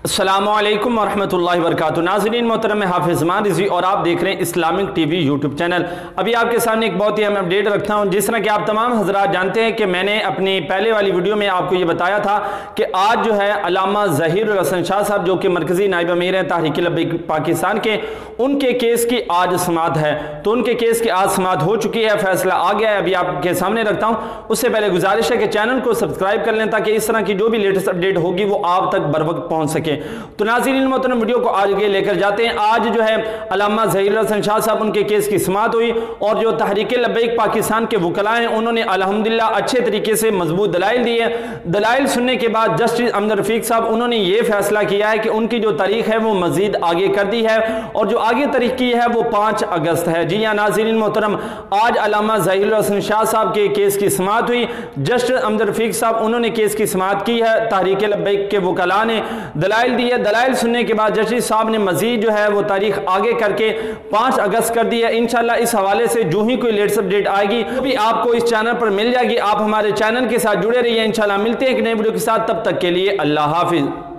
अस्सलामुअलैकुम वरहमतुल्लाहि वबरकातुहू। नाज़रीन मोहतरम, मैं हाफिज़ रिज़वी और आप देख रहे हैं इस्लामिक टीवी यूट्यूब चैनल। अभी आपके सामने एक बहुत ही अहम अपडेट रखता हूं। जिस तरह कि आप तमाम हज़रात जानते हैं कि मैंने अपनी पहले वाली वीडियो में आपको ये बताया था कि आज जो है अल्लामा ज़हीर हसन शाह साहब जो कि मरकज़ी नायब अमीर हैं तहरीक लब्बैक पाकिस्तान के, उनके केस की आज समाअत है। तो उनके केस की आज समाअत हो चुकी है, फैसला आ गया है, अभी आपके सामने रखता हूँ। उससे पहले गुजारिश है कि चैनल को सब्सक्राइब कर लें ताकि इस तरह की जो भी लेटेस्ट अपडेट होगी वो आप तक बर वक्त पहुँच सके। तो नाज़रीन मोहतरम, वीडियो को आगे लेकर जाते हैं। आज जो है अल्लामा ज़हीर हसन शाह साहब उनके केस की समाअत हुई और जो तहरीक लब्बैक पाकिस्तान के वकला हैं उन्होंने अल्हम्दुलिल्लाह अच्छे तरीके से मजबूत दलाइल दिए। दलाइल सुनने के बाद जस्टिस अहमद रफीक साहब उन्होंने ये फैसला किया है कि उनकी जो तारीख है वो मजीद आगे कर दी है और जो आगे तारीख की है वो 5 अगस्त है। जी हाँ नाज़रीन मोहतरम, आज अल्लामा ज़हीर हसन शाह साहब के केस की समाअत हुई। जस्टिस अहमद रफीक साहब उन्होंने केस की समाअत की है। तहरीक लब्बैक के वकला ने दलाइल दिए। दलाइल सुनने के बाद जस्टिस साहब ने मजीद जो है वो तारीख आगे करके 5 अगस्त कर दी है। इंशाल्लाह इस हवाले से जो ही कोई लेटेस्ट अपडेट आएगी वो भी आपको इस चैनल पर मिल जाएगी। आप हमारे चैनल के साथ जुड़े रहिए। इंशाल्लाह मिलते हैं एक नई वीडियो के साथ, तब तक के लिए अल्लाह हाफिज।